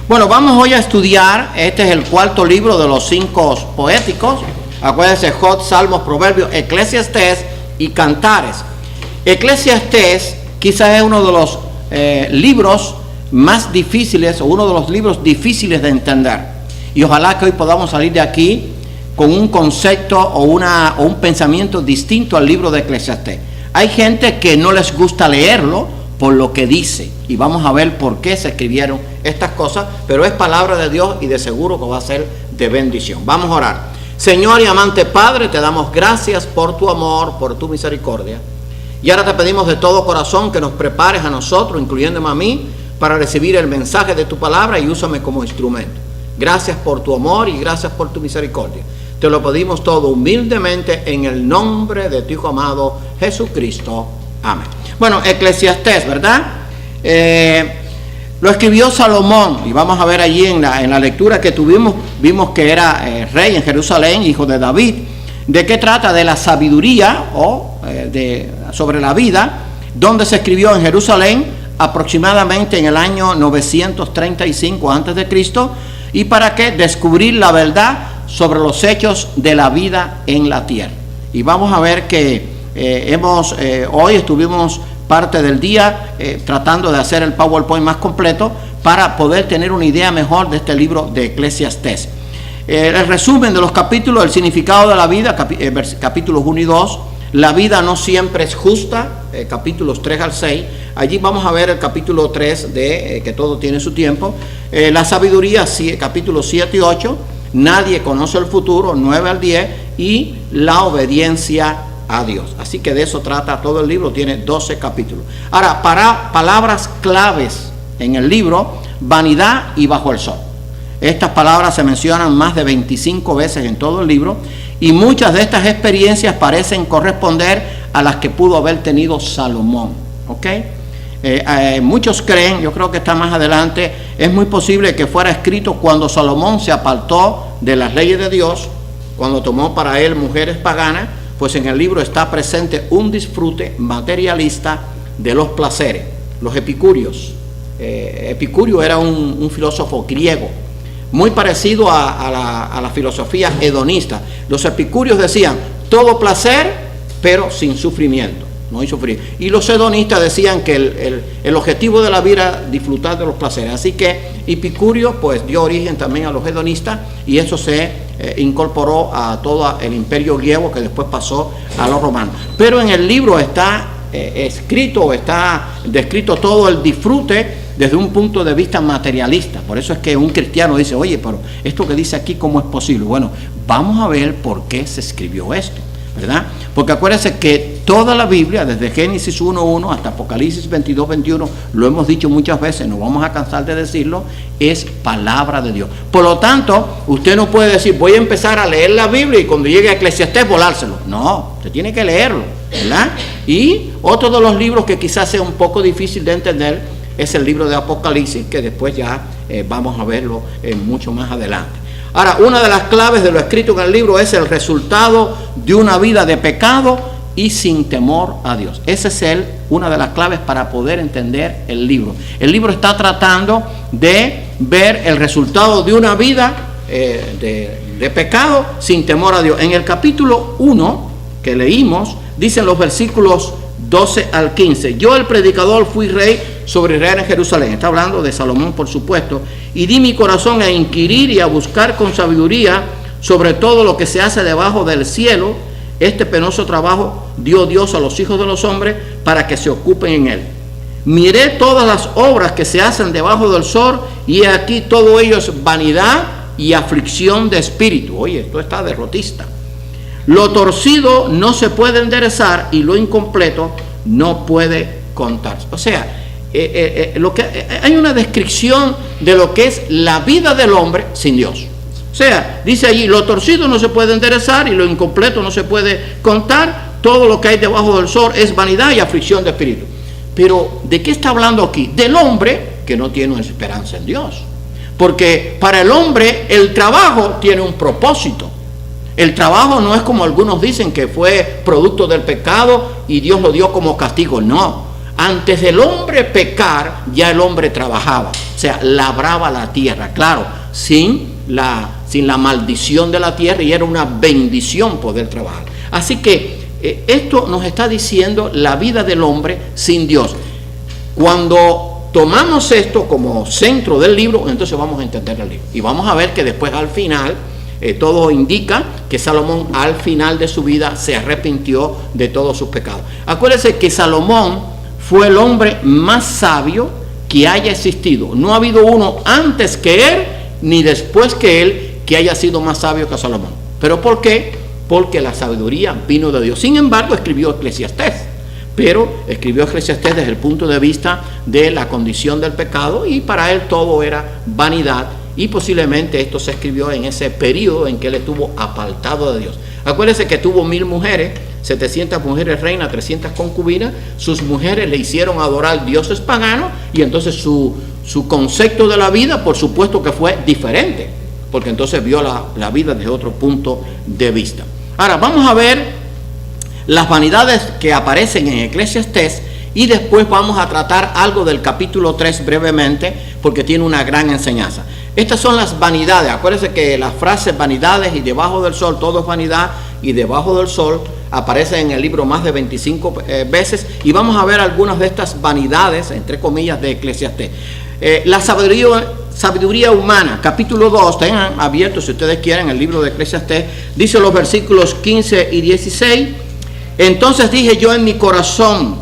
Bueno, vamos hoy a estudiar, este es el cuarto libro de los 5 poéticos. Acuérdense, Job, Salmos, Proverbios, Eclesiastés y Cantares. Eclesiastés quizás es uno de los libros más difíciles, o uno de los libros difíciles de entender. Y ojalá que hoy podamos salir de aquí con un concepto o un pensamiento distinto al libro de Eclesiastés. Hay gente que no les gusta leerlo por lo que dice, y vamos a ver por qué se escribieron estas cosas, pero es palabra de Dios y de seguro que va a ser de bendición. Vamos a orar. Señor y amante Padre, te damos gracias por tu amor, por tu misericordia, y ahora te pedimos de todo corazón que nos prepares a nosotros, incluyéndome a mí, para recibir el mensaje de tu palabra, y úsame como instrumento. Gracias por tu amor y gracias por tu misericordia. Te lo pedimos todo humildemente en el nombre de tu Hijo amado Jesucristo. Amén. Bueno, Eclesiastés, ¿verdad? Lo escribió Salomón, y vamos a ver allí en la lectura que tuvimos, vimos que era rey en Jerusalén, hijo de David. ¿De qué trata? De la sabiduría sobre la vida, donde se escribió en Jerusalén aproximadamente en el año 935 a.C. ¿Y para qué? Descubrir la verdad sobre los hechos de la vida en la tierra. Y vamos a ver que hoy estuvimos parte del día tratando de hacer el PowerPoint más completo para poder tener una idea mejor de este libro de Eclesiastés. El resumen de los capítulos, el significado de la vida, capítulos 1 y 2, la vida no siempre es justa, capítulos 3 al 6, allí vamos a ver el capítulo 3 de que todo tiene su tiempo, la sabiduría, capítulos 7 y 8, nadie conoce el futuro, 9 al 10, y la obediencia a Dios. Así que de eso trata todo el libro, tiene 12 capítulos. Ahora, para palabras claves en el libro, vanidad y bajo el sol. Estas palabras se mencionan más de 25 veces en todo el libro, y muchas de estas experiencias parecen corresponder a las que pudo haber tenido Salomón. ¿Ok? Muchos creen, yo creo que está más adelante, es muy posible que fuera escrito cuando Salomón se apartó de las leyes de Dios, cuando tomó para él mujeres paganas, pues en el libro está presente un disfrute materialista de los placeres. Los epicúreos. Epicurio era un filósofo griego, muy parecido a la filosofía hedonista. Los epicúreos decían, todo placer, pero sin sufrimiento. No hay sufrir. Y los hedonistas decían que el objetivo de la vida era disfrutar de los placeres. Así que Epicurio pues dio origen también a los hedonistas, y eso se incorporó a todo el imperio griego, que después pasó a los romanos. Pero en el libro está está descrito todo el disfrute desde un punto de vista materialista. Por eso es que un cristiano dice, oye, pero esto que dice aquí, ¿cómo es posible? Bueno, vamos a ver por qué se escribió esto, ¿verdad? Porque acuérdense que toda la Biblia, desde Génesis 1:1 hasta Apocalipsis 22:21, lo hemos dicho muchas veces, no vamos a cansar de decirlo, es palabra de Dios. Por lo tanto, usted no puede decir, voy a empezar a leer la Biblia y cuando llegue a Eclesiastés volárselo. No, usted tiene que leerlo, ¿verdad? Y otro de los libros que quizás sea un poco difícil de entender es el libro de Apocalipsis, que después ya vamos a verlo mucho más adelante. Ahora, una de las claves de lo escrito en el libro es el resultado de una vida de pecado y sin temor a Dios. Esa es una de las claves para poder entender el libro. El libro está tratando de ver el resultado de una vida de pecado sin temor a Dios. En el capítulo 1 que leímos, dicen los versículos 12 al 15, yo el predicador fui rey sobre Israel en Jerusalén. Está hablando de Salomón, por supuesto. Y di mi corazón a inquirir y a buscar con sabiduría sobre todo lo que se hace debajo del cielo. Este penoso trabajo dio Dios a los hijos de los hombres para que se ocupen en él. Miré todas las obras que se hacen debajo del sol, y he aquí todo ello es vanidad y aflicción de espíritu. Oye, esto está derrotista. Lo torcido no se puede enderezar, y lo incompleto no puede contarse. O sea, hay una descripción de lo que es la vida del hombre sin Dios. O sea, dice allí, lo torcido no se puede enderezar y lo incompleto no se puede contar. Todo lo que hay debajo del sol es vanidad y aflicción de espíritu. Pero, ¿de qué está hablando aquí? Del hombre que no tiene esperanza en Dios. Porque para el hombre el trabajo tiene un propósito. El trabajo no es como algunos dicen que fue producto del pecado y Dios lo dio como castigo. No. antes del hombre pecar, ya el hombre trabajaba, o sea, labraba la tierra, claro, sin la maldición de la tierra, y era una bendición poder trabajar. Así que esto nos está diciendo la vida del hombre sin Dios. Cuando tomamos esto como centro del libro, entonces vamos a entender el libro. Y vamos a ver que después al final, todo indica que Salomón al final de su vida se arrepintió de todos sus pecados. Acuérdense que Salomón fue el hombre más sabio que haya existido. No ha habido uno antes que él, ni después que él, que haya sido más sabio que Salomón. ¿Pero por qué? Porque la sabiduría vino de Dios. Sin embargo, escribió Eclesiastés, pero escribió Eclesiastés desde el punto de vista de la condición del pecado, y para él todo era vanidad, y posiblemente esto se escribió en ese periodo en que él estuvo apartado de Dios. Acuérdense que tuvo 1000 mujeres, 700 mujeres reinas, 300 concubinas. Sus mujeres le hicieron adorar dioses paganos, y entonces su concepto de la vida, por supuesto que fue diferente, porque entonces vio la vida desde otro punto de vista. Ahora vamos a ver las vanidades que aparecen en Eclesiastés, y después vamos a tratar algo del capítulo 3 brevemente, porque tiene una gran enseñanza. Estas son las vanidades. Acuérdense que las frases vanidades y debajo del sol, todo es vanidad, y debajo del sol aparece en el libro más de 25 veces, y vamos a ver algunas de estas vanidades, entre comillas, de Eclesiastés. La sabiduría humana, capítulo 2, tengan abierto si ustedes quieren el libro de Eclesiastés, dice los versículos 15 y 16, entonces dije yo en mi corazón,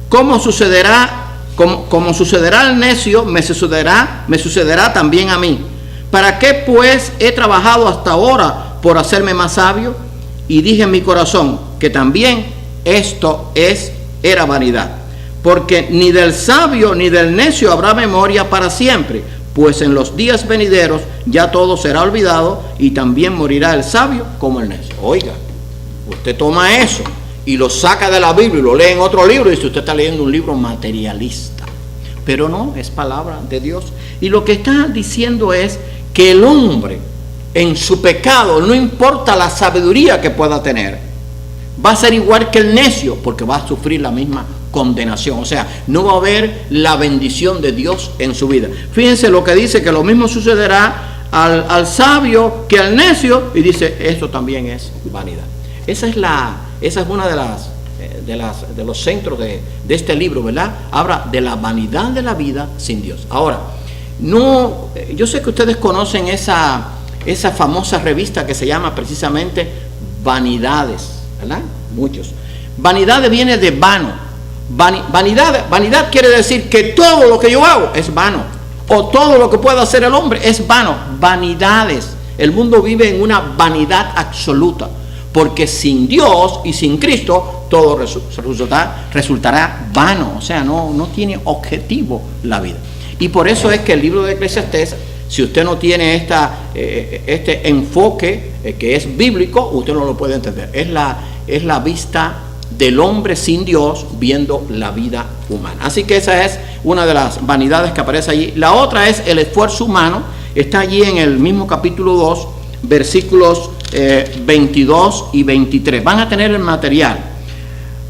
¿cómo sucederá al necio, me sucederá también a mí? ¿Para qué pues he trabajado hasta ahora por hacerme más sabio? Y dije en mi corazón que también esto era vanidad. Porque ni del sabio ni del necio habrá memoria para siempre, pues en los días venideros ya todo será olvidado, y también morirá el sabio como el necio. Oiga, usted toma eso y lo saca de la Biblia y lo lee en otro libro, y dice, usted está leyendo un libro materialista. Pero no, es palabra de Dios. Y lo que está diciendo es que el hombre en su pecado, no importa la sabiduría que pueda tener, va a ser igual que el necio, porque va a sufrir la misma condenación. O sea, no va a haber la bendición de Dios en su vida. Fíjense lo que dice, que lo mismo sucederá al sabio que al necio, y dice, esto también es vanidad. Esa es una de los centros de este libro, ¿verdad? Habla de la vanidad de la vida sin Dios. Ahora, yo sé que ustedes conocen esa famosa revista que se llama precisamente Vanidades, ¿verdad? Muchos. Vanidad viene de vano. Vanidad quiere decir que todo lo que yo hago es vano, o todo lo que pueda hacer el hombre es vano. Vanidades. El mundo vive en una vanidad absoluta, porque sin Dios y sin Cristo todo resultará vano. O sea, no tiene objetivo la vida. Y por eso es que el libro de Eclesiastés, si usted no tiene este enfoque que es bíblico, usted no lo puede entender. Es la vista del hombre sin Dios viendo la vida humana. Así que esa es una de las vanidades que aparece allí. La otra es el esfuerzo humano. Está allí en el mismo capítulo 2, versículos 22 y 23. Van a tener el material.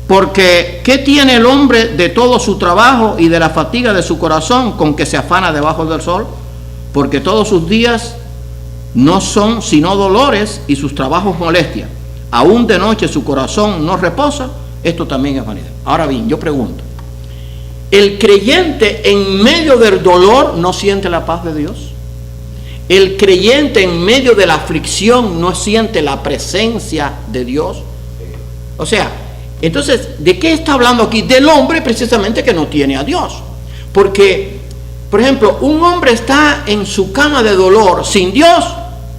Porque ¿qué tiene el hombre de todo su trabajo y de la fatiga de su corazón con que se afana debajo del sol? Porque todos sus días no son sino dolores y sus trabajos molestias. Aún de noche su corazón no reposa. Esto también es vanidad. Ahora bien, yo pregunto, ¿el creyente en medio del dolor no siente la paz de Dios? ¿El creyente en medio de la aflicción no siente la presencia de Dios? O sea, entonces, ¿de qué está hablando aquí? Del hombre precisamente que no tiene a Dios. Porque, por ejemplo, un hombre está en su cama de dolor sin Dios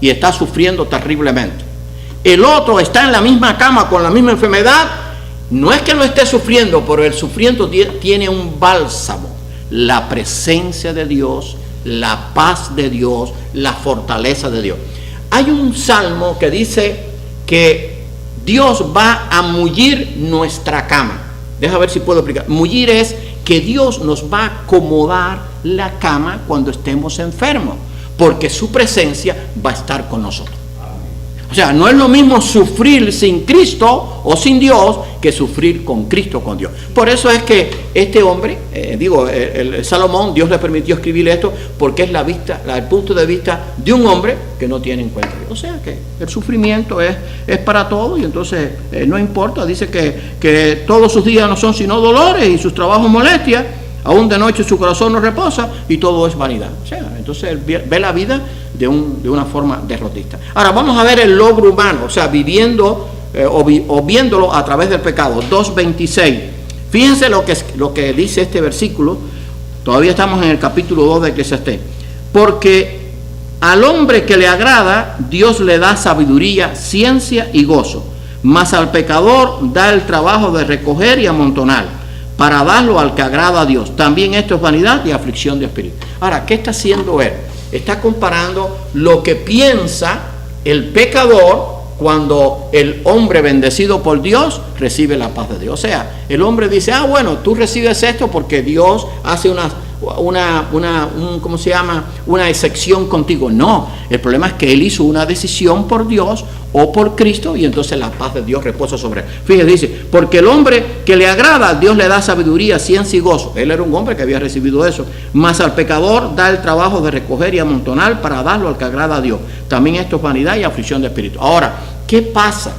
y está sufriendo terriblemente. El otro está en la misma cama con la misma enfermedad. No es que no esté sufriendo, pero el sufrimiento tiene un bálsamo. La presencia de Dios, la paz de Dios, la fortaleza de Dios. Hay un salmo que dice que Dios va a mullir nuestra cama. Deja ver si puedo explicar. Mullir es que Dios nos va a acomodar la cama cuando estemos enfermos, porque su presencia va a estar con nosotros. O sea, no es lo mismo sufrir sin Cristo o sin Dios que sufrir con Cristo, con Dios. Por eso es que este hombre, el Salomón, Dios le permitió escribir esto, porque es el punto de vista de un hombre que no tiene en cuenta. O sea que el sufrimiento es para todos, y entonces no importa, dice que todos sus días no son sino dolores y sus trabajos molestias, aún de noche su corazón no reposa y todo es vanidad. O sea, entonces él ve la vida de una forma derrotista. Ahora vamos a ver el logro humano, o sea, viviendo o viéndolo a través del pecado. 2:26. Fíjense lo que dice este versículo. Todavía estamos en el capítulo 2 de Eclesiastés. Porque al hombre que le agrada, Dios le da sabiduría, ciencia y gozo. Mas al pecador da el trabajo de recoger y amontonar, para darlo al que agrada a Dios. También esto es vanidad y aflicción de espíritu. Ahora, ¿qué está haciendo él? Está comparando lo que piensa el pecador cuando el hombre bendecido por Dios recibe la paz de Dios. O sea, el hombre dice, bueno, tú recibes esto porque Dios hace una excepción contigo. No, el problema es que él hizo una decisión por Dios o por Cristo, y entonces la paz de Dios reposa sobre él. Fíjese, dice, porque el hombre que le agrada, Dios le da sabiduría, ciencia y gozo. Él era un hombre que había recibido eso. Mas al pecador da el trabajo de recoger y amontonar para darlo al que agrada a Dios. También esto es vanidad y aflicción de espíritu. Ahora, ¿qué pasa?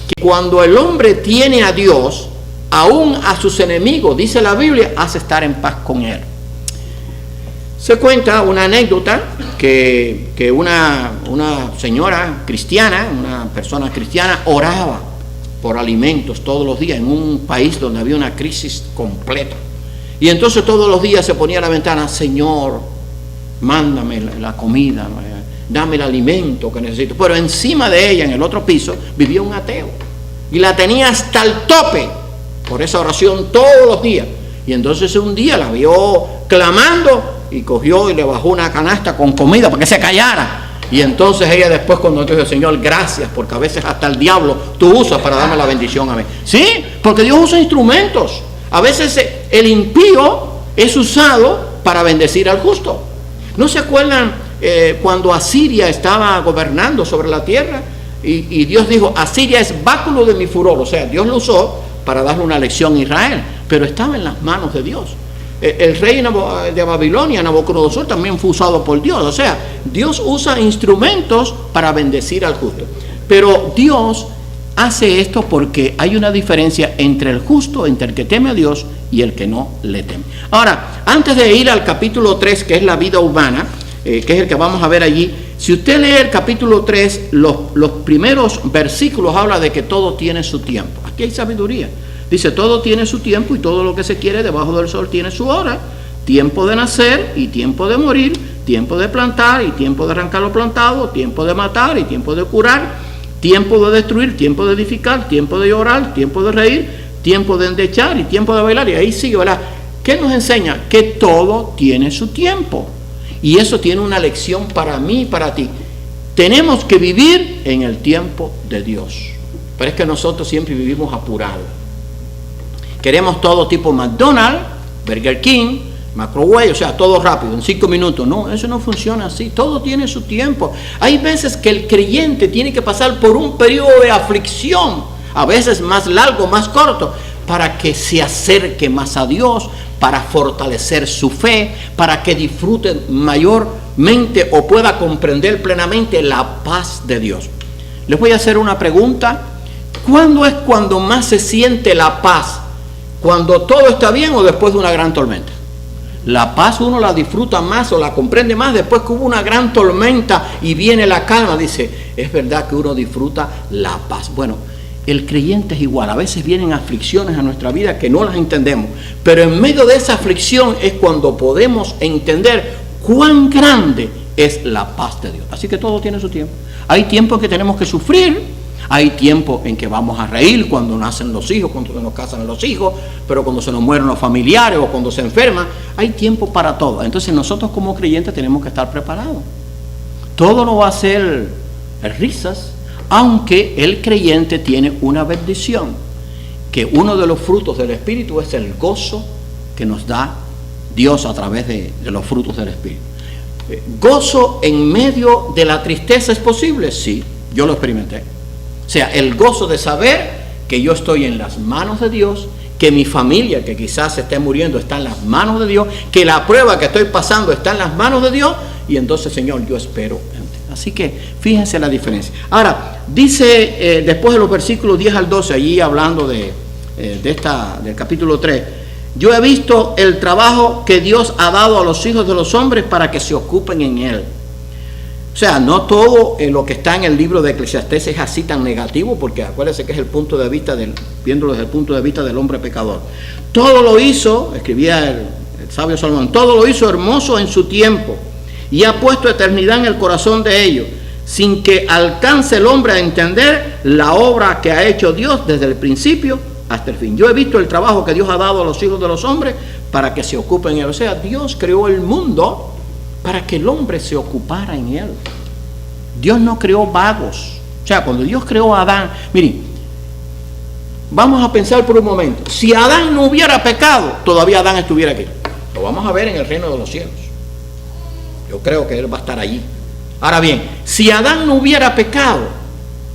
Que cuando el hombre tiene a Dios, aún a sus enemigos, dice la Biblia, hace estar en paz con él. Se cuenta una anécdota que una señora cristiana, una persona cristiana, oraba por alimentos todos los días en un país donde había una crisis completa. Y entonces todos los días se ponía a la ventana, Señor, mándame la comida, dame el alimento que necesito. Pero encima de ella, en el otro piso, vivía un ateo. Y la tenía hasta el tope por esa oración todos los días. Y entonces un día la vio clamando y cogió y le bajó una canasta con comida para que se callara. Y entonces ella después, cuando dijo, Señor, gracias, porque a veces hasta el diablo tú usas para darme la bendición a mí. Sí, porque Dios usa instrumentos. A veces el impío es usado para bendecir al justo. ¿No se acuerdan cuando Asiria estaba gobernando sobre la tierra? Y Dios dijo, Asiria es báculo de mi furor. O sea, Dios lo usó para darle una lección a Israel, pero estaba en las manos de Dios. El rey de Babilonia, Nabucodonosor, también fue usado por Dios. O sea, Dios usa instrumentos para bendecir al justo. Pero Dios hace esto porque hay una diferencia entre el justo, entre el que teme a Dios y el que no le teme. Ahora, antes de ir al capítulo 3, que es la vida humana, que es el que vamos a ver allí, si usted lee el capítulo 3, los primeros versículos habla de que todo tiene su tiempo. Aquí hay sabiduría. Dice, todo tiene su tiempo y todo lo que se quiere debajo del sol tiene su hora. Tiempo de nacer y tiempo de morir, tiempo de plantar y tiempo de arrancar lo plantado, tiempo de matar y tiempo de curar, tiempo de destruir, tiempo de edificar, tiempo de llorar, tiempo de reír, tiempo de endechar y tiempo de bailar. Y ahí sigue, ¿verdad? ¿Qué nos enseña? Que todo tiene su tiempo. Y eso tiene una lección para mí y para ti. Tenemos que vivir en el tiempo de Dios. Pero es que nosotros siempre vivimos apurados. Queremos todo tipo McDonald's, Burger King, Macrowave, o sea, todo rápido, en 5 minutos. No, eso no funciona así. Todo tiene su tiempo. Hay veces que el creyente tiene que pasar por un periodo de aflicción, a veces más largo, más corto, para que se acerque más a Dios, para fortalecer su fe, para que disfrute mayormente o pueda comprender plenamente la paz de Dios. Les voy a hacer una pregunta. ¿Cuándo es cuando más se siente la paz? ¿Cuando todo está bien o después de una gran tormenta? La paz uno la disfruta más o la comprende más después que hubo una gran tormenta y viene la calma. Dice, es verdad que uno disfruta la paz. Bueno, el creyente es igual. A veces vienen aflicciones a nuestra vida que no las entendemos. Pero en medio de esa aflicción es cuando podemos entender cuán grande es la paz de Dios. Así que todo tiene su tiempo. Hay tiempo en que tenemos que sufrir. Hay tiempo en que vamos a reír cuando nacen los hijos, cuando se nos casan los hijos, pero cuando se nos mueren los familiares o cuando se enferman, hay tiempo para todo. Entonces nosotros como creyentes tenemos que estar preparados. Todo no va a ser risas, aunque el creyente tiene una bendición, que uno de los frutos del Espíritu es el gozo que nos da Dios a través de los frutos del Espíritu. ¿Gozo en medio de la tristeza es posible? Sí, yo lo experimenté. O sea, el gozo de saber que yo estoy en las manos de Dios, que mi familia, que quizás se esté muriendo, está en las manos de Dios, que la prueba que estoy pasando está en las manos de Dios, y entonces, Señor, yo espero en ti. Así que fíjense la diferencia. Ahora, dice después de los versículos 10 al 12, allí hablando del capítulo 3, yo he visto el trabajo que Dios ha dado a los hijos de los hombres para que se ocupen en él. O sea, no todo lo que está en el libro de Eclesiastés es así tan negativo, porque acuérdense que es el punto de vista viéndolo desde el punto de vista del hombre pecador. Todo lo hizo, escribía el sabio Salomón, todo lo hizo hermoso en su tiempo y ha puesto eternidad en el corazón de ellos, sin que alcance el hombre a entender la obra que ha hecho Dios desde el principio hasta el fin. Yo he visto el trabajo que Dios ha dado a los hijos de los hombres para que se ocupen en él. O sea, Dios creó el mundo para que el hombre se ocupara en él. Dios no creó vagos. O sea, cuando Dios creó a Adán, miren, vamos a pensar por un momento, si Adán no hubiera pecado, todavía Adán estuviera aquí. Lo vamos a ver en el reino de los cielos. Yo creo que él va a estar allí. Ahora bien, si Adán no hubiera pecado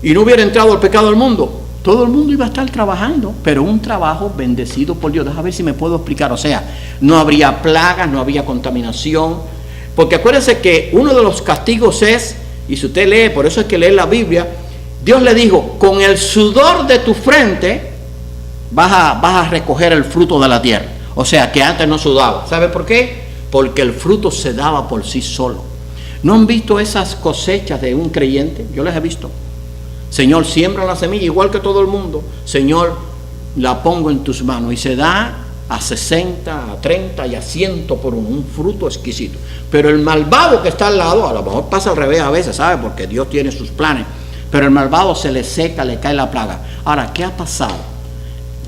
y no hubiera entrado el pecado al mundo, todo el mundo iba a estar trabajando, pero un trabajo bendecido por Dios. Déjame ver si me puedo explicar. O sea, no habría plagas, no habría contaminación. Porque acuérdense que uno de los castigos es, y si usted lee, por eso es que lee la Biblia, Dios le dijo, con el sudor de tu frente vas a recoger el fruto de la tierra. O sea, que antes no sudaba. ¿Sabe por qué? Porque el fruto se daba por sí solo. ¿No han visto esas cosechas de un creyente? Yo las he visto. Señor, siembra la semilla igual que todo el mundo. Señor, la pongo en tus manos y se da a 60, a 30 y a 100 por uno, un fruto exquisito. Pero el malvado que está al lado, a lo mejor pasa al revés a veces, ¿sabe? Porque Dios tiene sus planes. Pero el malvado se le seca, le cae la plaga. Ahora, ¿qué ha pasado?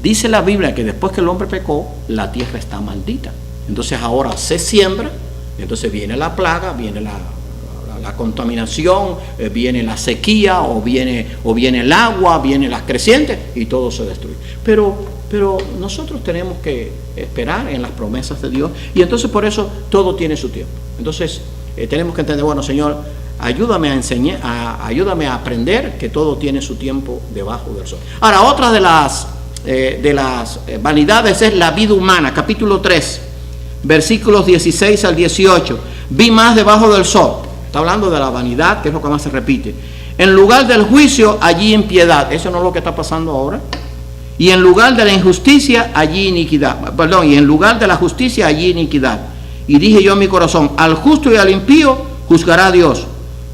Dice la Biblia que después que el hombre pecó, la tierra está maldita. Entonces ahora se siembra, entonces viene la plaga, viene la contaminación, viene la sequía, o viene el agua, vienen las crecientes y todo se destruye. Pero nosotros tenemos que esperar en las promesas de Dios, y entonces por eso todo tiene su tiempo. Entonces tenemos que entender, bueno, Señor, ayúdame a enseñar, ayúdame a aprender que todo tiene su tiempo debajo del sol. Ahora, otra de las vanidades es la vida humana. Capítulo 3, versículos 16 al 18. Vi más debajo del sol. Está hablando de la vanidad, que es lo que más se repite. En lugar del juicio, allí impiedad. Eso no es lo que está pasando ahora. Y en lugar de la injusticia, allí iniquidad. Perdón, y en lugar de la justicia, allí iniquidad. Y dije yo en mi corazón, al justo y al impío juzgará Dios,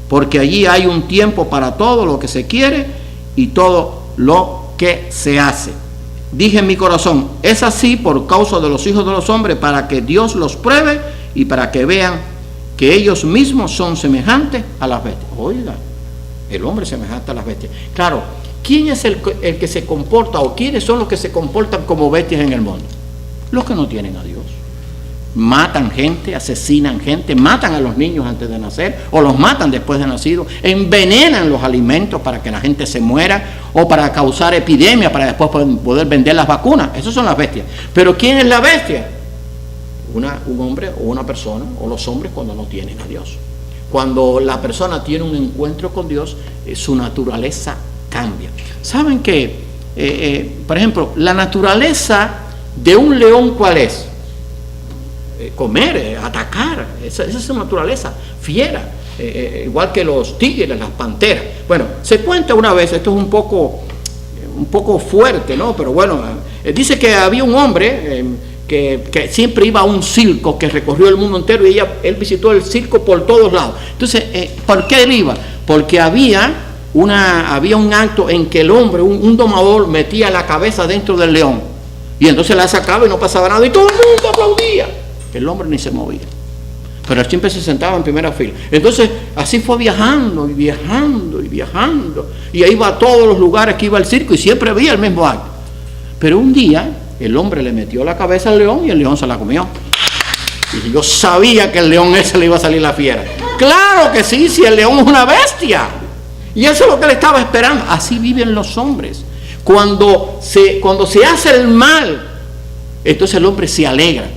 porque allí hay un tiempo para todo lo que se quiere y todo lo que se hace. Dije en mi corazón, es así por causa de los hijos de los hombres, para que Dios los pruebe y para que vean que ellos mismos son semejantes a las bestias. Oiga, el hombre es semejante a las bestias. Claro, ¿quién es el que se comporta, o quiénes son los que se comportan como bestias en el mundo? Los que no tienen a Dios. Matan gente, asesinan gente, matan a los niños antes de nacer, o los matan después de nacido, envenenan los alimentos para que la gente se muera, o para causar epidemias, para después poder vender las vacunas. Esas son las bestias. Pero ¿quién es la bestia? Un hombre o una persona, o los hombres cuando no tienen a Dios. Cuando la persona tiene un encuentro con Dios, su naturaleza cambia. ¿Saben qué? Por ejemplo, la naturaleza de un león, ¿cuál es? Comer, atacar. Esa es su naturaleza, fiera. Igual que los tigres, las panteras. Bueno, se cuenta una vez, esto es un poco fuerte, ¿no? Pero bueno, dice que había un hombre que siempre iba a un circo que recorrió el mundo entero, y él visitó el circo por todos lados. Entonces, ¿por qué él iba? Porque había un acto en que el hombre, un domador, metía la cabeza dentro del león, y entonces la sacaba y no pasaba nada, y todo el mundo aplaudía. El hombre ni se movía, pero él siempre se sentaba en primera fila. Entonces así fue viajando y viajando y viajando, y ahí iba a todos los lugares que iba al circo, y siempre veía el mismo acto. Pero un día el hombre le metió la cabeza al león y el león se la comió. Y yo sabía que el león ese le iba a salir la fiera. Claro que sí, si el león es una bestia. Y eso es lo que le estaba esperando. Así viven los hombres. Cuando se hace el mal, entonces el hombre se alegra.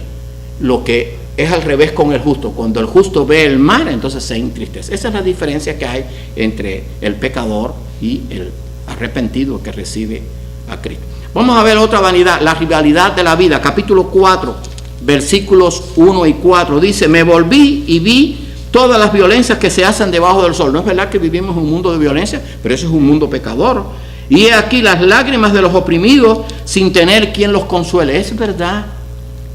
Lo que es al revés con el justo. Cuando el justo ve el mal, entonces se entristece. Esa es la diferencia que hay entre el pecador y el arrepentido que recibe a Cristo. Vamos a ver otra vanidad, la rivalidad de la vida. Capítulo 4, versículos 1 y 4. Dice, me volví y vi todas las violencias que se hacen debajo del sol. No es verdad que vivimos en un mundo de violencia, pero eso es un mundo pecador. Y he aquí las lágrimas de los oprimidos sin tener quien los consuele. Es verdad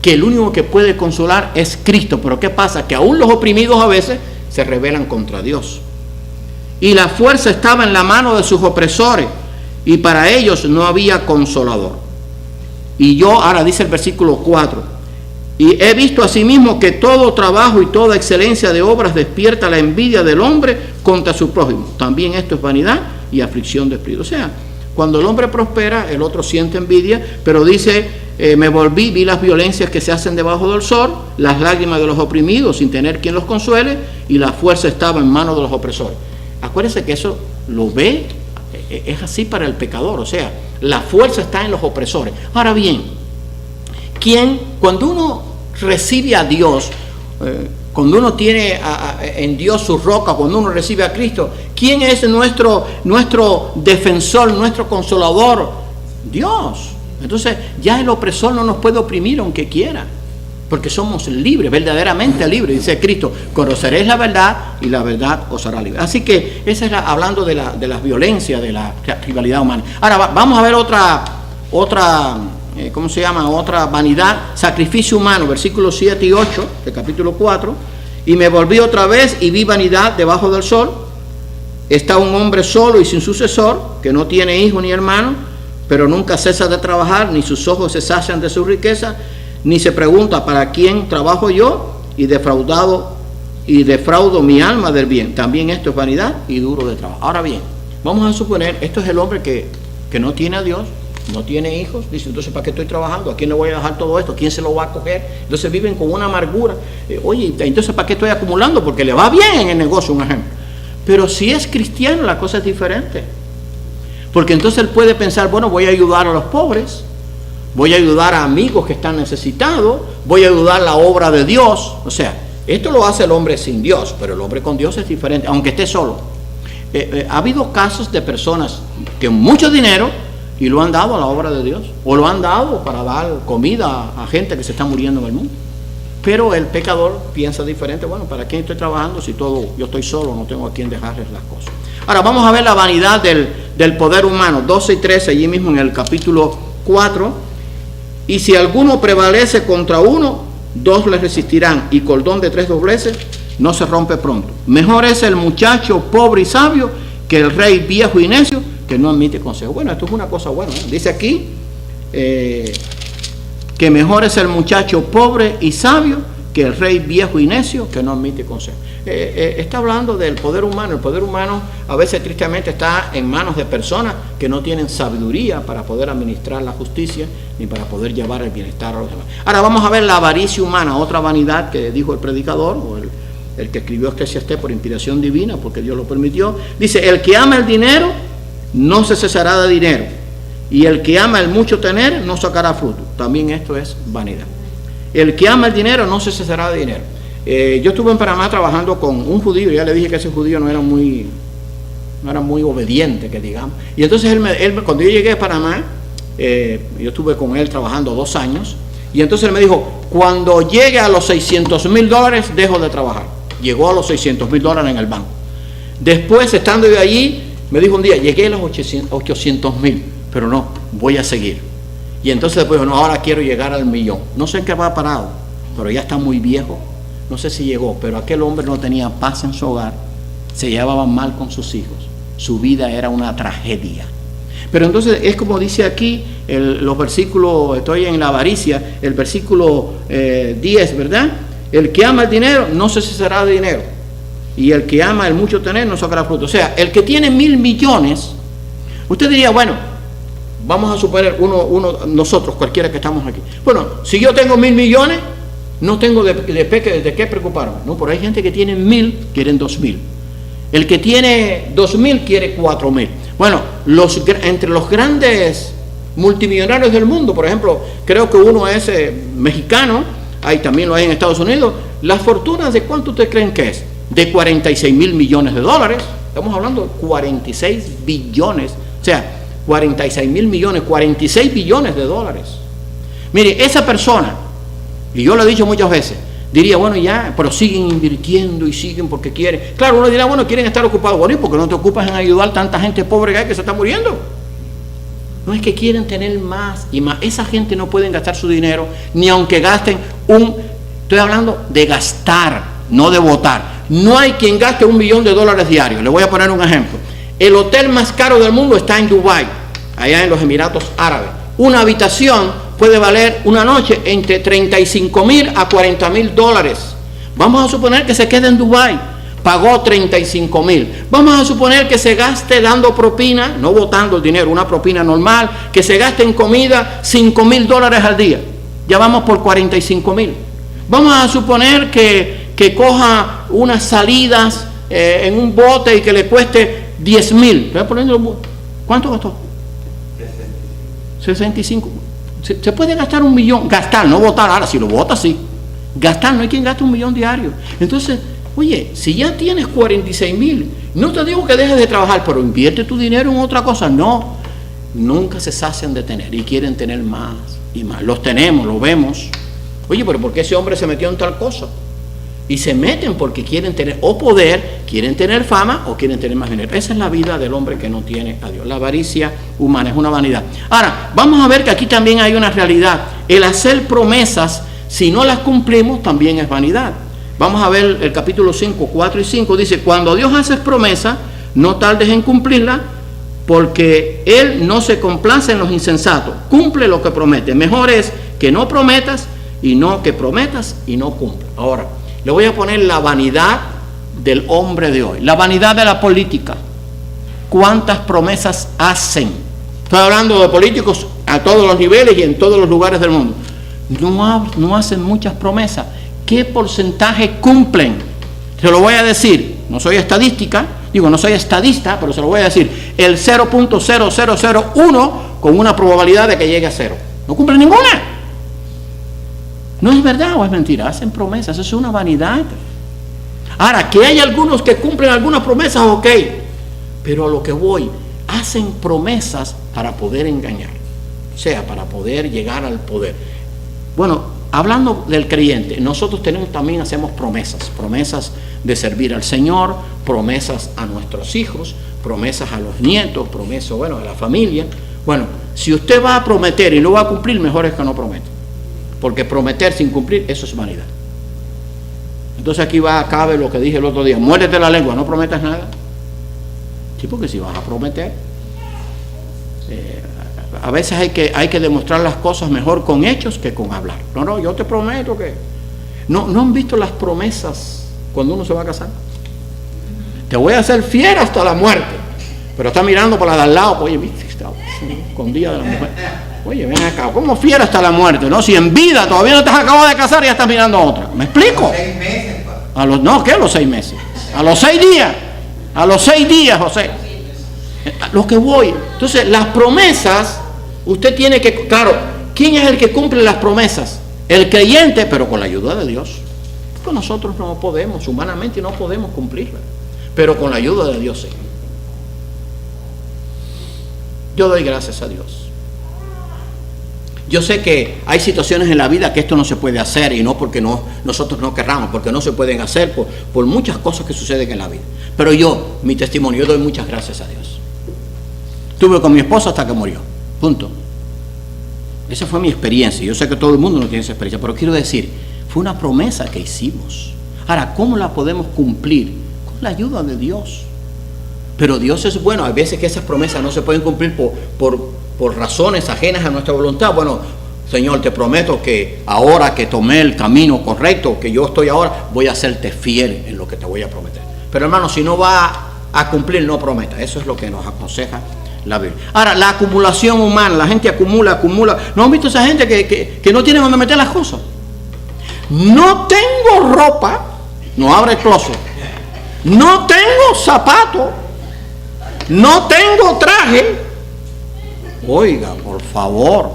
que el único que puede consolar es Cristo, pero ¿qué pasa? Que aún los oprimidos a veces se rebelan contra Dios. Y la fuerza estaba en la mano de sus opresores, y para ellos no había consolador. Y yo, ahora dice el versículo 4, y he visto asimismo que todo trabajo y toda excelencia de obras despierta la envidia del hombre contra su prójimo. También esto es vanidad y aflicción de espíritu. O sea, cuando el hombre prospera, el otro siente envidia, pero dice, me volví, vi las violencias que se hacen debajo del sol, las lágrimas de los oprimidos sin tener quien los consuele, y la fuerza estaba en manos de los opresores. Acuérdense que eso lo ve, es así para el pecador, o sea, la fuerza está en los opresores. Ahora bien, cuando uno recibe a Dios, cuando uno tiene en Dios su roca, cuando uno recibe a Cristo, ¿quién es nuestro defensor, nuestro consolador? Dios. Entonces ya el opresor no nos puede oprimir aunque quiera, porque somos libres, verdaderamente libres. Dice Cristo, conoceréis la verdad y la verdad os hará libre. Así que esa es hablando de la violencia, de la rivalidad humana. Ahora vamos a ver otra ¿cómo se llama? Otra vanidad, sacrificio humano, versículos 7 y 8 del capítulo 4. Y me volví otra vez y vi vanidad debajo del sol. Está un hombre solo y sin sucesor, que no tiene hijo ni hermano, pero nunca cesa de trabajar, ni sus ojos se sacian de su riqueza, ni se pregunta para quién trabajo yo, y defraudo mi alma del bien. También esto es vanidad y duro de trabajo. Ahora bien, vamos a suponer, esto es el hombre que no tiene a Dios, no tiene hijos, dice, entonces ¿para qué estoy trabajando? ¿A quién le voy a dejar todo esto? ¿Quién se lo va a coger? Entonces viven con una amargura. Oye, entonces ¿para qué estoy acumulando? Porque le va bien en el negocio, un ejemplo. Pero si es cristiano, la cosa es diferente. Porque entonces él puede pensar, bueno, voy a ayudar a los pobres, voy a ayudar a amigos que están necesitados, voy a ayudar a la obra de Dios. O sea, esto lo hace el hombre sin Dios, pero el hombre con Dios es diferente, aunque esté solo. Ha habido casos de personas que mucho dinero y lo han dado a la obra de Dios, o lo han dado para dar comida a gente que se está muriendo en el mundo. Pero el pecador piensa diferente. Bueno, ¿para quién estoy trabajando si yo estoy solo, no tengo a quién dejarles las cosas? Ahora vamos a ver la vanidad del poder humano, 12 y 13, allí mismo en el capítulo 4. Y si alguno prevalece contra uno, dos le resistirán, y cordón de 3 dobleces no se rompe pronto. Mejor es el muchacho pobre y sabio que el rey viejo y necio que no admite consejo. Bueno, esto es una cosa buena, ¿eh? Dice aquí que mejor es el muchacho pobre y sabio que el rey viejo y necio que no admite consejo. Está hablando del poder humano. El poder humano a veces tristemente está en manos de personas que no tienen sabiduría para poder administrar la justicia ni para poder llevar el bienestar a los demás. Ahora vamos a ver la avaricia humana, otra vanidad que dijo el predicador o el que escribió Eclesiastés por inspiración divina, porque Dios lo permitió. Dice, el que ama el dinero no se cesará de dinero, y el que ama el mucho tener no sacará fruto. También esto es vanidad. El que ama el dinero no se cesará de dinero. Yo estuve en Panamá trabajando con un judío, y ya le dije que ese judío no era muy obediente, que digamos. Y entonces él cuando yo llegué a Panamá, yo estuve con él trabajando 2 años, y entonces él me dijo, cuando llegue a los $600,000 dejo de trabajar. Llegó a los $600,000 en el banco. Después, estando yo allí, me dijo un día, llegué a los 800,000, pero no, voy a seguir. Y entonces después, no, ahora quiero llegar al 1,000,000. No sé en qué va parado, pero ya está muy viejo. No sé si llegó, pero aquel hombre no tenía paz en su hogar, se llevaba mal con sus hijos, su vida era una tragedia. Pero entonces es como dice aquí, los versículos, estoy en la avaricia, el versículo 10, ¿verdad? El que ama el dinero no se cesará de dinero, y el que ama el mucho tener no sacará fruto. O sea, el que tiene 1,000 millones, usted diría, bueno, vamos a suponer nosotros, cualquiera que estamos aquí. Bueno, si yo tengo 1,000 millones, no tengo de qué preocuparme. No, pero hay gente que tiene 1,000, quieren 2,000. El que tiene 2,000 quiere 4,000. Bueno, entre los grandes multimillonarios del mundo, por ejemplo, creo que uno es mexicano, también lo hay en Estados Unidos. Las fortunas, ¿de cuánto ustedes creen que es? De 46 mil millones de dólares. Estamos hablando de 46 billones. O sea, 46 mil millones, 46 billones de dólares. Mire, esa persona, y yo lo he dicho muchas veces, diría, bueno, ya, pero siguen invirtiendo y siguen porque quieren. Claro, uno dirá, bueno, quieren estar ocupados. Bueno, ¿y por qué no te ocupas en ayudar a tanta gente pobre que hay que se está muriendo? No es que quieren tener más y más. Esa gente no pueden gastar su dinero, ni aunque gasten estoy hablando de gastar, no de votar. No hay quien gaste $1 millón diarios. Le voy a poner un ejemplo. El hotel más caro del mundo está en Dubái, allá en los Emiratos Árabes. Una habitación puede valer una noche entre 35 mil a 40 mil dólares. Vamos a suponer que se quede en Dubái, pagó 35 mil. Vamos a suponer que se gaste dando propina, no botando el dinero, una propina normal, que se gaste en comida $5,000 al día. Ya vamos por 45 mil. Vamos a suponer que coja unas salidas en un bote y que le cueste 10 mil. ¿Cuánto gastó? 65. Se puede gastar $1 millón. Gastar, no votar. Ahora, si lo vota, sí. Gastar, no hay quien gaste $1 millón diario. Entonces, oye, si ya tienes 46 mil, no te digo que dejes de trabajar, pero invierte tu dinero en otra cosa. No, nunca se sacian de tener y quieren tener más y más. Los tenemos, lo vemos. Oye, pero ¿por qué ese hombre se metió en tal cosa? Y se meten porque quieren tener o poder, quieren tener fama o quieren tener más dinero. Esa es la vida del hombre que no tiene a Dios. La avaricia humana es una vanidad. Ahora, vamos a ver que aquí también hay una realidad. El hacer promesas, si no las cumplimos, también es vanidad. Vamos a ver el capítulo 5, 4 y 5. Dice, cuando Dios hace promesa, no tardes en cumplirla, porque Él no se complace en los insensatos. Cumple lo que promete. Mejor es que no prometas y no que prometas y no cumplas. Ahora, le voy a poner la vanidad del hombre de hoy, la vanidad de la política. ¿Cuántas promesas hacen? Estoy hablando de políticos a todos los niveles y en todos los lugares del mundo. No hacen muchas promesas. ¿Qué porcentaje cumplen? Se lo voy a decir, no soy estadística, no soy estadista, pero se lo voy a decir, el 0.0001 con una probabilidad de que llegue a 0. No cumplen ninguna. ¿No es verdad o es mentira? Hacen promesas, eso es una vanidad. Ahora, que hay algunos que cumplen algunas promesas, ok, pero a lo que voy, hacen promesas para poder engañar, o sea, para poder llegar al poder. Bueno, hablando del creyente, nosotros también hacemos promesas de servir al Señor, promesas a nuestros hijos, promesas a los nietos, promesas, a la familia. Bueno, si usted va a prometer y no va a cumplir, mejor es que no prometa. Porque prometer sin cumplir, eso es vanidad. Entonces aquí cabe lo que dije el otro día, muérdete la lengua, no prometas nada. Sí, porque si vas a prometer, a veces hay que demostrar las cosas mejor con hechos que con hablar. No, yo te prometo que... ¿No han visto las promesas cuando uno se va a casar? Te voy a hacer fiel hasta la muerte. Pero está mirando por la de al lado, oye, viste, está escondida de la mujer. Oye, ven acá, ¿cómo fiel hasta la muerte? ¿No? Si en vida todavía no te has acabado de casar y ya estás mirando a otra. ¿Me explico? A los 6 meses. ¿Qué a los 6 meses? A los 6 días. A los 6 días, José. A lo que voy. Entonces, las promesas, usted tiene que... Claro, ¿quién es el que cumple las promesas? El creyente, pero con la ayuda de Dios. Porque nosotros no podemos, humanamente no podemos cumplirlas. Pero con la ayuda de Dios, sí. Yo doy gracias a Dios. Yo sé que hay situaciones en la vida que esto no se puede hacer, y no porque nosotros no querramos, porque no se pueden hacer por muchas cosas que suceden en la vida. Pero mi testimonio, yo doy muchas gracias a Dios. Estuve con mi esposa hasta que murió, punto. Esa fue mi experiencia. Yo sé que todo el mundo no tiene esa experiencia, pero quiero decir, fue una promesa que hicimos. Ahora, ¿cómo la podemos cumplir? Con la ayuda de Dios. Pero Dios es bueno. Hay veces que esas promesas no se pueden cumplir por razones ajenas a nuestra voluntad. Bueno, Señor, te prometo que ahora que tomé el camino correcto, que yo estoy ahora, voy a hacerte fiel en lo que te voy a prometer. Pero hermano, si no va a cumplir, no prometa. Eso es lo que nos aconseja la Biblia. Ahora, la acumulación humana, la gente acumula. ¿No han visto esa gente que no tiene donde meter las cosas? No tengo ropa, no abre el closet. No tengo zapatos, no tengo traje. Oiga, por favor,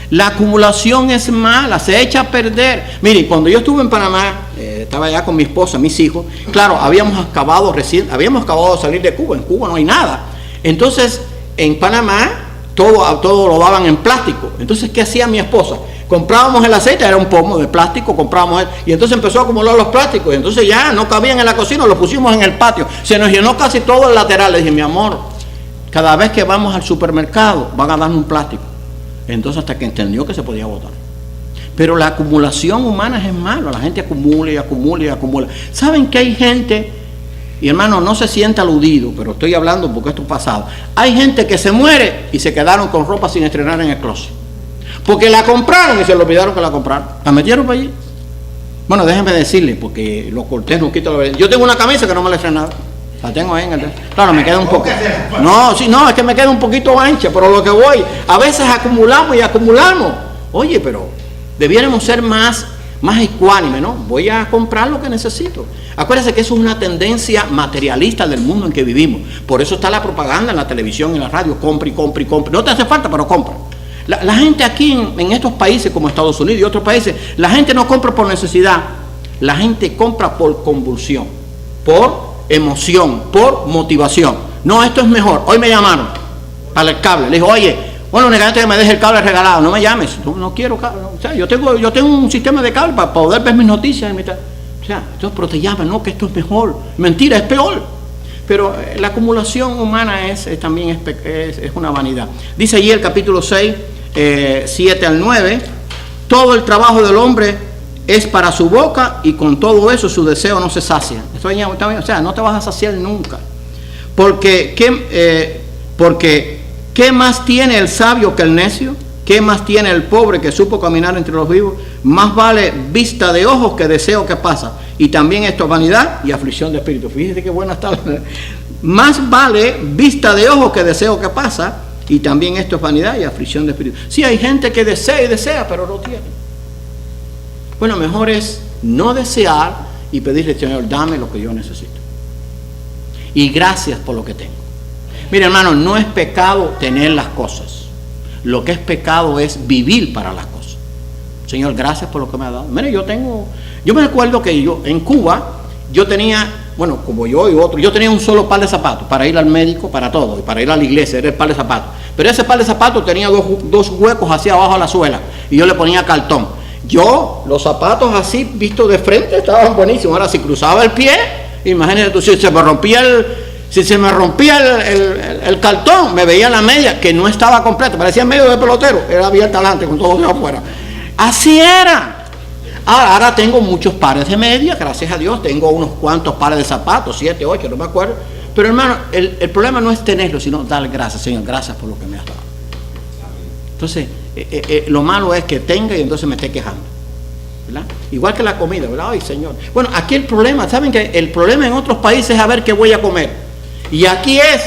la acumulación es mala, se echa a perder. Mire, cuando yo estuve en Panamá, estaba allá con mi esposa, mis hijos, claro, habíamos acabado de salir de Cuba. En Cuba no hay nada. Entonces, en Panamá todo lo daban en plástico. Entonces, ¿qué hacía mi esposa? Comprábamos el aceite, era un pomo de plástico, y entonces empezó a acumular los plásticos, y entonces ya no cabían en la cocina, los pusimos en el patio, se nos llenó casi todo el lateral. Le dije, mi amor, cada vez que vamos al supermercado van a darnos un plástico. Entonces, hasta que entendió que se podía botar. Pero la acumulación humana es malo, la gente acumula y acumula y acumula. ¿Saben que hay gente, y hermano, no se sienta aludido, pero estoy hablando porque esto es pasado, hay gente que se muere y se quedaron con ropa sin estrenar en el closet? Porque la compraron y se le olvidaron que la compraron. La metieron para allí. Bueno, déjenme decirle, porque los cortés no quitan la verdad. Yo tengo una camisa que no me la he estrenado. La tengo ahí en el... Claro, me queda un poco... No, es que me queda un poquito ancha, pero lo que voy, a veces acumulamos y acumulamos. Oye, pero debiéramos ser más ecuánimes, ¿no? Voy a comprar lo que necesito. Acuérdense que eso es una tendencia materialista del mundo en que vivimos. Por eso está la propaganda en la televisión, en la radio, compra y compra y compra. No te hace falta, pero compra. La gente aquí en estos países como Estados Unidos y otros países, la gente no compra por necesidad, la gente compra por convulsión, por emoción, por motivación. No, esto es mejor. Hoy me llamaron para el cable. Le dijo, oye, bueno, únicamente que me deje el cable regalado, no me llames. No quiero cable. O sea, yo tengo un sistema de cable para poder ver mis noticias. O sea, entonces, pero te llaman, no, que esto es mejor. Mentira, es peor. Pero la acumulación humana también es una vanidad. Dice allí el capítulo 6, 7 al 9, todo el trabajo del hombre es para su boca y con todo eso su deseo no se sacia. O sea, no te vas a saciar nunca. Porque ¿qué más tiene el sabio que el necio? ¿Qué más tiene el pobre que supo caminar entre los vivos? Más vale vista de ojos que deseo que pasa. Y también esto es vanidad y aflicción de espíritu. Fíjate qué buena está. Más vale vista de ojos que deseo que pasa. Y también esto es vanidad y aflicción de espíritu. Sí, hay gente que desea y desea, pero no tiene. Bueno, mejor es no desear y pedirle, Señor, dame lo que yo necesito. Y gracias por lo que tengo. Mira, hermano, no es pecado tener las cosas. Lo que es pecado es vivir para las cosas. Señor, gracias por lo que me ha dado. Mire, yo me recuerdo que yo en Cuba, yo tenía, bueno, como yo y otros, yo tenía un solo par de zapatos para ir al médico, para todo, y para ir a la iglesia, era el par de zapatos. Pero ese par de zapatos tenía dos huecos hacia abajo a la suela, y yo le ponía cartón. Los zapatos así, vistos de frente, estaban buenísimos. Ahora, si cruzaba el pie, imagínate tú, si se me rompía el cartón, me veía la media que no estaba completa, parecía medio de pelotero, era abierta adelante con todo de afuera. Así era. Ahora tengo muchos pares de medias, gracias a Dios, tengo unos cuantos pares de zapatos, 7, 8, no me acuerdo. Pero hermano, el problema no es tenerlo, sino dar gracias, Señor, gracias por lo que me has dado. Entonces, lo malo es que tenga y entonces me esté quejando, ¿verdad? Igual que la comida, ¿verdad? Ay, Señor. Bueno, aquí el problema, ¿saben que el problema en otros países es a ver qué voy a comer? Y aquí es,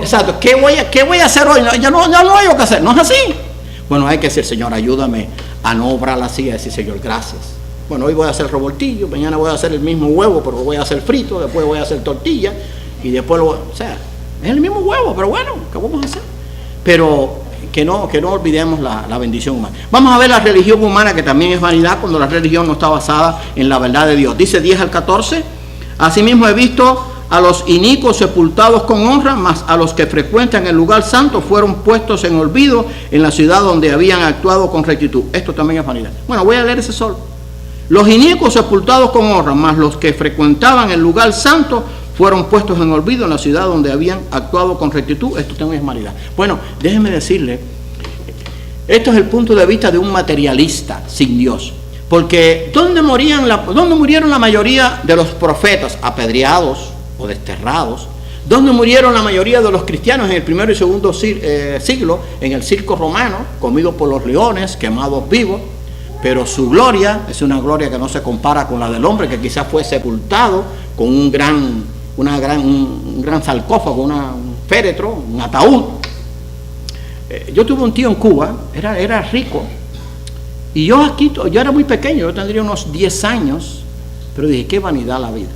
exacto, ¿qué voy a hacer hoy? Ya no hay que hacer, no es así. Bueno, hay que decir, Señor, ayúdame a no obrar así, a decir, Señor, gracias. Bueno, hoy voy a hacer revoltillo, mañana voy a hacer el mismo huevo, pero lo voy a hacer frito, después voy a hacer tortilla, y después o sea, es el mismo huevo, pero bueno, ¿qué vamos a hacer? Pero que no olvidemos la bendición humana. Vamos a ver la religión humana, que también es vanidad cuando la religión no está basada en la verdad de Dios. Dice 10 al 14, asimismo he visto a los inicuos sepultados con honra, mas a los que frecuentan el lugar santo fueron puestos en olvido en la ciudad donde habían actuado con rectitud. Esto también es vanidad. Bueno, voy a leer ese solo. Los inicuos sepultados con honra, mas los que frecuentaban el lugar santo fueron puestos en olvido en la ciudad donde habían actuado con rectitud. Esto también es vanidad. Bueno, déjenme decirle, esto es el punto de vista de un materialista sin Dios. Porque ¿dónde murieron la mayoría de los profetas? Apedreados o desterrados. ¿Dónde murieron la mayoría de los cristianos en el primero y segundo siglo? En el circo romano, comidos por los leones, quemados vivos. Pero su gloria es una gloria que no se compara con la del hombre, que quizás fue sepultado con un gran sarcófago, un féretro, un ataúd. Yo tuve un tío en Cuba, era rico, y yo era muy pequeño, yo tendría unos 10 años, pero dije, qué vanidad la vida.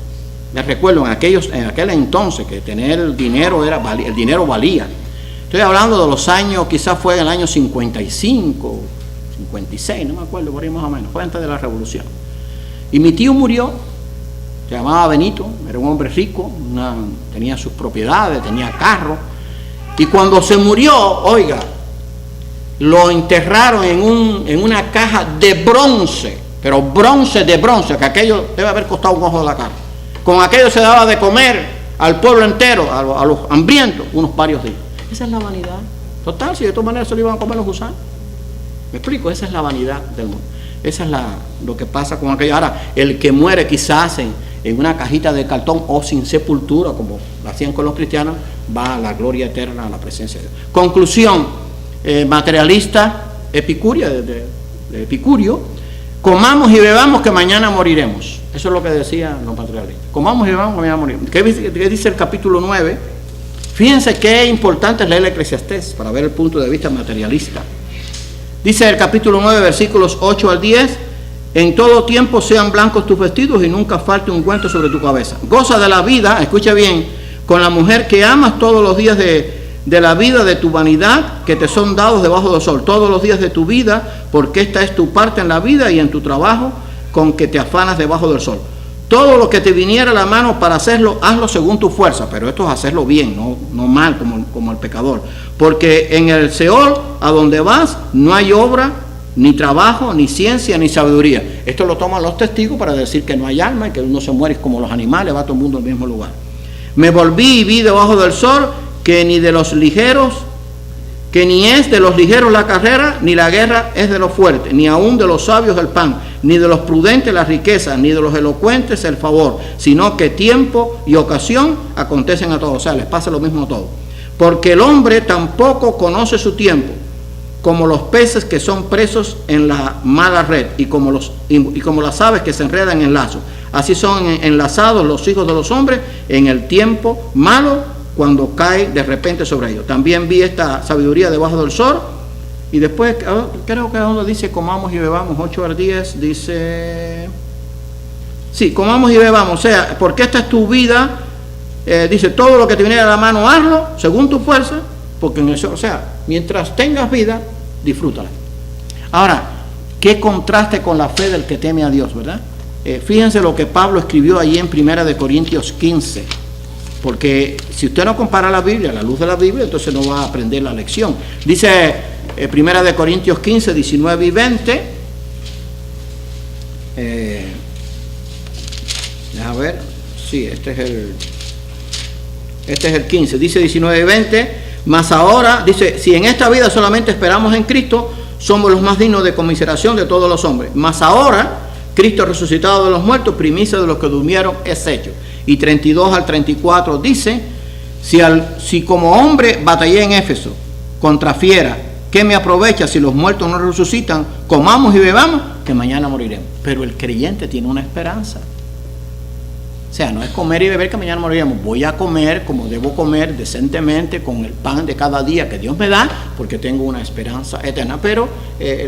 Me recuerdo en aquel entonces que tener el dinero valía. Estoy hablando de los años, quizás fue en el año 55, 56, no me acuerdo, por ahí más o menos, fue antes de la revolución. Y mi tío murió, se llamaba Benito, era un hombre rico, tenía sus propiedades, tenía carro, Y cuando se murió, oiga, lo enterraron en una caja de bronce, pero bronce de bronce, que aquello debe haber costado un ojo de la cara. Con aquello se daba de comer al pueblo entero, a los hambrientos, unos varios días. Esa es la vanidad. Total, si de todas maneras se lo iban a comer los gusanos. ¿Me explico? Esa es la vanidad del mundo. Esa es lo que pasa con aquello. Ahora, el que muere quizás en una cajita de cartón o sin sepultura, como lo hacían con los cristianos, va a la gloria eterna, a la presencia de Dios. Conclusión materialista, epicuria, de Epicurio: comamos y bebamos que mañana moriremos. Eso es lo que decían los materialistas. Comamos y bebamos que mañana moriremos. ¿Qué dice el capítulo 9? Fíjense qué importante es leer el Eclesiastés para ver el punto de vista materialista. Dice el capítulo 9, versículos 8 al 10: en todo tiempo sean blancos tus vestidos y nunca falte un ungüento sobre tu cabeza. Goza de la vida, escucha bien, con la mujer que amas todos los días de la vida de tu vanidad, que te son dados debajo del sol, todos los días de tu vida, porque esta es tu parte en la vida y en tu trabajo con que te afanas debajo del sol. Todo lo que te viniera a la mano para hacerlo, hazlo según tu fuerza, pero esto es hacerlo bien, no mal como el pecador. Porque en el Seol, a donde vas, no hay obra, ni trabajo, ni ciencia, ni sabiduría. Esto lo toman los testigos para decir que no hay alma y que uno se muere como los animales, va todo el mundo al mismo lugar. Me volví y vi debajo del sol que ni de los ligeros, que ni es de los ligeros la carrera, ni la guerra es de los fuertes, ni aun de los sabios el pan, ni de los prudentes la riqueza, ni de los elocuentes el favor, sino que tiempo y ocasión acontecen a todos. O sea, les pasa lo mismo a todos. Porque el hombre tampoco conoce su tiempo, como los peces que son presos en la mala red, y como las aves que se enredan en lazo. Así son enlazados los hijos de los hombres en el tiempo malo, cuando cae de repente sobre ellos. También vi esta sabiduría debajo del sol. Y después, creo que donde dice comamos y bebamos, 8 al 10, dice, sí, comamos y bebamos, o sea, porque esta es tu vida, dice, todo lo que te viniera a la mano, hazlo, según tu fuerza, porque en eso, o sea, mientras tengas vida, disfrútala. Ahora, qué contraste con la fe del que teme a Dios, ¿verdad? Fíjense lo que Pablo escribió allí en 1 Corintios 15, porque si usted no compara la Biblia a la luz de la Biblia, entonces no va a aprender la lección. Dice 1 Corintios 15, 19 y 20. A ver, sí, este es el 15. Dice 19 y 20. Mas ahora, dice, si en esta vida solamente esperamos en Cristo, somos los más dignos de conmiseración de todos los hombres. Mas ahora, Cristo resucitado de los muertos, primicia de los que durmieron, es hecho. Y 32 al 34 dice: si como hombre batallé en Éfeso contra fiera, ¿qué me aprovecha si los muertos no resucitan? Comamos y bebamos, que mañana moriremos. Pero el creyente tiene una esperanza. O sea, no es comer y beber que mañana moriremos. Voy a comer como debo comer, decentemente, con el pan de cada día que Dios me da, porque tengo una esperanza eterna. Pero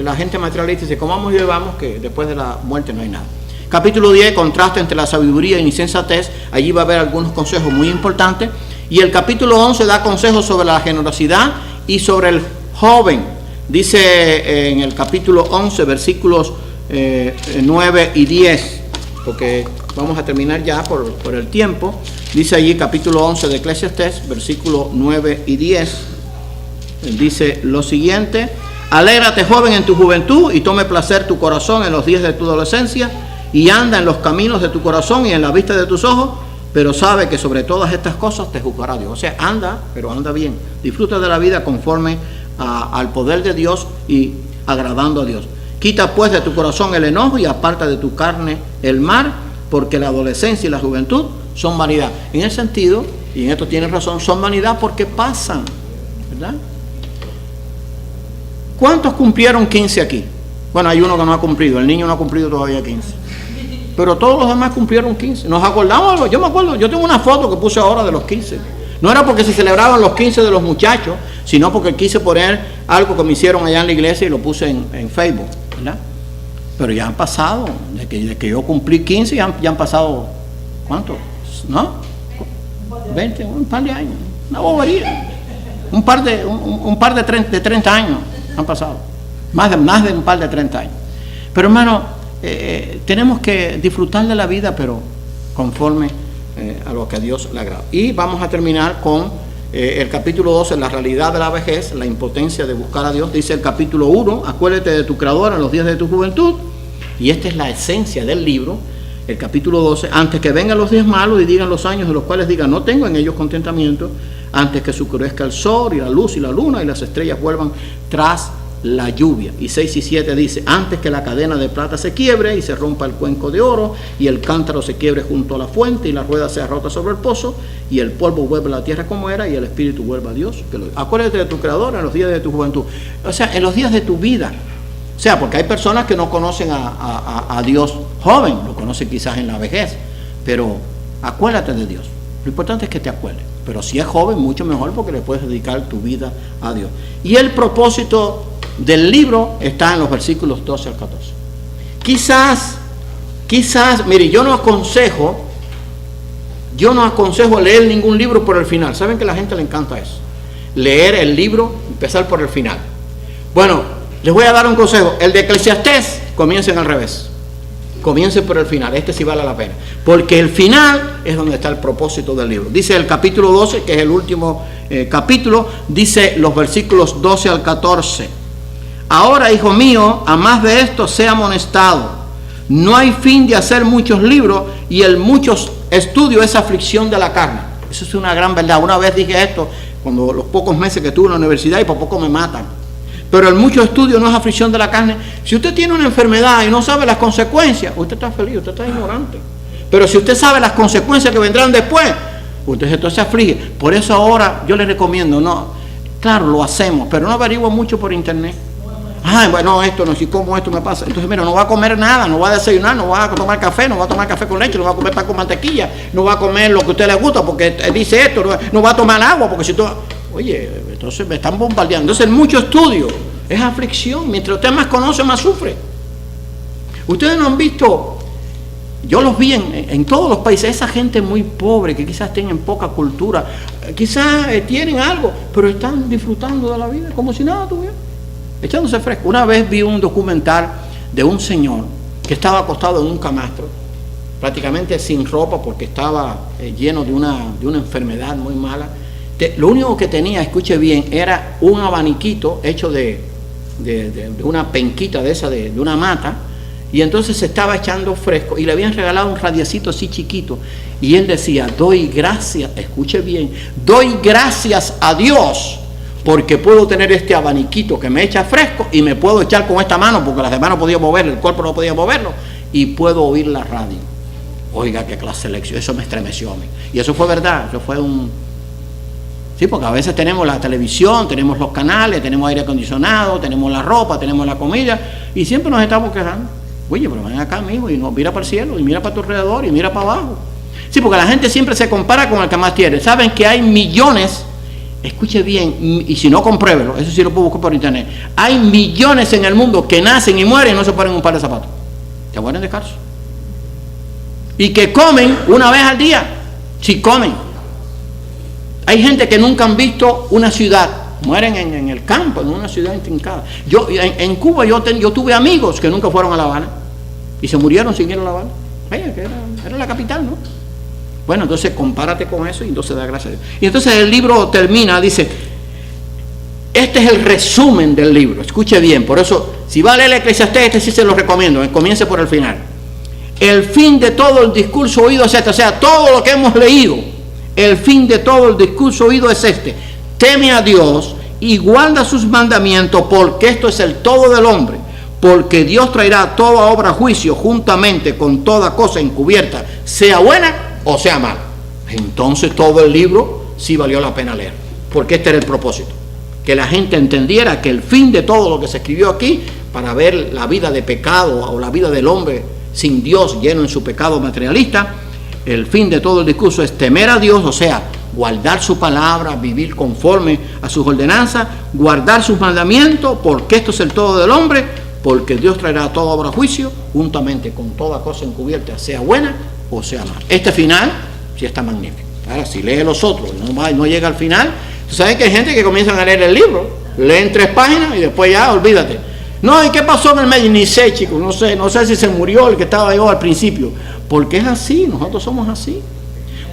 la gente materialista dice, comamos y bebamos, que después de la muerte no hay nada. Capítulo 10, contraste entre la sabiduría y insensatez. Allí va a haber algunos consejos muy importantes. Y el capítulo 11 da consejos sobre la generosidad y sobre el joven. Dice en el capítulo 11, versículos 9 y 10, porque vamos a terminar ya por el tiempo. Dice allí, capítulo 11 de Eclesiastés, versículos 9 y 10. Dice lo siguiente: alégrate, joven, en tu juventud, y tome placer tu corazón en los días de tu adolescencia, y anda en los caminos de tu corazón y en la vista de tus ojos, pero sabe que sobre todas estas cosas te juzgará Dios. O sea, anda, pero anda bien. Disfruta de la vida conforme al poder de Dios y agradando a Dios. Quita pues de tu corazón el enojo y aparta de tu carne el mal, porque la adolescencia y la juventud son vanidad. En ese sentido, y en esto tienes razón, son vanidad porque pasan, ¿verdad? ¿Cuántos cumplieron 15 aquí? Bueno, hay uno que no ha cumplido, el niño no ha cumplido todavía 15. Pero todos los demás cumplieron 15. ¿Nos acordamos? Yo me acuerdo, yo tengo una foto que puse ahora de los 15. No era porque se celebraban los 15 de los muchachos, sino porque quise poner algo que me hicieron allá en la iglesia y lo puse en Facebook, ¿verdad? Pero ya han pasado, de que yo cumplí 15, ya han pasado, ¿cuánto? ¿No? 20, un par de años. Una bobería. Un par de 30 años han pasado. Más de un par de 30 años. Pero hermano, tenemos que disfrutar de la vida, pero conforme a lo que a Dios le agrada. Y vamos a terminar con el capítulo 12, la realidad de la vejez, la impotencia de buscar a Dios. Dice el capítulo 1, acuérdate de tu Creador en los días de tu juventud. Y esta es la esencia del libro. El capítulo 12, antes que vengan los días malos y digan los años de los cuales digan no tengo en ellos contentamiento, antes que oscurezca el sol y la luz y la luna y las estrellas vuelvan tras la lluvia. Y 6 y 7 dice, antes que la cadena de plata se quiebre y se rompa el cuenco de oro y el cántaro se quiebre junto a la fuente y la rueda sea rota sobre el pozo y el polvo vuelva a la tierra como era y el espíritu vuelva a Dios. Acuérdate de tu Creador en los días de tu juventud. O sea, en los días de tu vida. O sea, porque hay personas que no conocen a Dios joven, lo conocen quizás en la vejez, pero acuérdate de Dios. Lo importante es que te acuerdes. Pero si es joven, mucho mejor porque le puedes dedicar tu vida a Dios. Y el propósito del libro está en los versículos 12 al 14. Quizás, mire, yo no aconsejo leer ningún libro por el final. ¿Saben que a la gente le encanta eso? Leer el libro, empezar por el final. Bueno, les voy a dar un consejo. El de Eclesiastés, comiencen al revés. Comiencen por el final. Este sí vale la pena. Porque el final es donde está el propósito del libro. Dice el capítulo 12, que es el último capítulo, dice los versículos 12 al 14. Ahora, hijo mío, a más de esto sea amonestado. No hay fin de hacer muchos libros y el muchos estudios es aflicción de la carne. Eso es una gran verdad. Una vez dije esto, cuando los pocos meses que estuve en la universidad y por poco me matan. Pero el mucho estudio no es aflicción de la carne. Si usted tiene una enfermedad y no sabe las consecuencias, usted está feliz, usted está ignorante. Pero si usted sabe las consecuencias que vendrán después, usted entonces se aflige. Por eso ahora yo le recomiendo, no, claro, lo hacemos, pero no averigüe mucho por internet. Ay, bueno, esto no, si como esto me pasa. Entonces, mira, no va a comer nada, no va a desayunar, no va a tomar café, no va a tomar café con leche, no va a comer pan con mantequilla, no va a comer lo que a usted le gusta porque dice esto, no va a tomar agua porque si tú... Oye, entonces me están bombardeando. Entonces, mucho estudio es aflicción. Mientras usted más conoce, más sufre. Ustedes no han visto, yo los vi en todos los países, esa gente muy pobre que quizás tienen poca cultura, quizás tienen algo, pero están disfrutando de la vida como si nada tuvieran, echándose fresco. Una vez vi un documental de un señor que estaba acostado en un camastro, prácticamente sin ropa porque estaba lleno de una enfermedad muy mala. Lo único que tenía, escuche bien, era un abaniquito hecho de una penquita de esa, de una mata, y entonces se estaba echando fresco y le habían regalado un radiecito así chiquito y él decía, doy gracias, escuche bien, doy gracias a Dios porque puedo tener este abaniquito que me echa fresco y me puedo echar con esta mano porque las demás no podía moverlo, el cuerpo no podía moverlo y puedo oír la radio. Oiga, qué clase de lección, eso me estremeció a mí. Y eso fue verdad, eso fue Sí, porque a veces tenemos la televisión, tenemos los canales, tenemos aire acondicionado, tenemos la ropa, tenemos la comida y siempre nos estamos quejando. Oye, pero ven acá, mijo, y no, mira para el cielo, y mira para tu alrededor, y mira para abajo. Sí, porque la gente siempre se compara con el que más tiene. Saben que hay millones, escuche bien, y si no, compruébelo, eso sí lo puedo buscar por internet. Hay millones en el mundo que nacen y mueren y no se ponen un par de zapatos. Se mueren descalzos. Y que comen una vez al día, si comen. Hay gente que nunca han visto una ciudad, mueren en el campo, en una ciudad intrincada. En Cuba yo tuve amigos que nunca fueron a La Habana y se murieron sin ir a La Habana. Que era la capital, ¿no? Bueno, entonces compárate con eso y entonces da gracias a Dios. Y entonces el libro termina, dice, este es el resumen del libro, escuche bien, por eso, si va a leer el Eclesiastés, este sí se lo recomiendo, comience por el final. El fin de todo el discurso oído es este, o sea, todo lo que hemos leído, el fin de todo el discurso oído es este: teme a Dios y guarda sus mandamientos, porque esto es el todo del hombre, porque Dios traerá toda obra a juicio juntamente con toda cosa encubierta, sea buena o sea mala. Entonces todo el libro sí valió la pena leer, porque este era el propósito, que la gente entendiera que el fin de todo lo que se escribió aquí, para ver la vida de pecado o la vida del hombre sin Dios, lleno en su pecado materialista, el fin de todo el discurso es temer a Dios, o sea, guardar su palabra, vivir conforme a sus ordenanzas, guardar sus mandamientos, porque esto es el todo del hombre, porque Dios traerá toda obra a juicio, juntamente con toda cosa encubierta, sea buena o sea mala. Este final sí está magnífico. Ahora, si lee los otros y no llega al final, tú sabes que hay gente que comienzan a leer el libro, leen 3 páginas y después ya, olvídate. No, ¿y qué pasó en el medio? Ni sé, chicos, no sé si se murió el que estaba yo al principio, porque es así, nosotros somos así.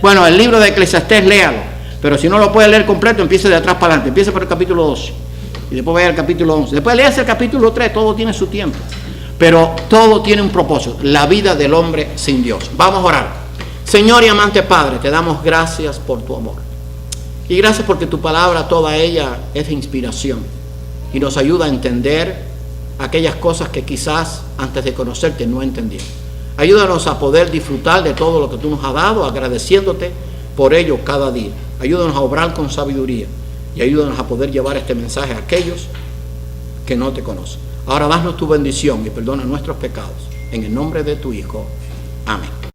Bueno, el libro de Eclesiastés, léalo, Pero si no lo puede leer completo, empiece de atrás para adelante. Empiece por el capítulo 12. Y después vaya al capítulo 11. Después léase el capítulo 3. Todo tiene su tiempo. Pero todo tiene un propósito. La vida del hombre sin Dios. Vamos a orar. Señor y amante Padre, te damos gracias por tu amor. Y gracias porque tu palabra, toda ella, es de inspiración. Y nos ayuda a entender aquellas cosas que quizás antes de conocerte no entendíamos. Ayúdanos a poder disfrutar de todo lo que tú nos has dado, agradeciéndote por ello cada día. Ayúdanos a obrar con sabiduría y ayúdanos a poder llevar este mensaje a aquellos que no te conocen. Ahora danos tu bendición y perdona nuestros pecados. En el nombre de tu Hijo. Amén.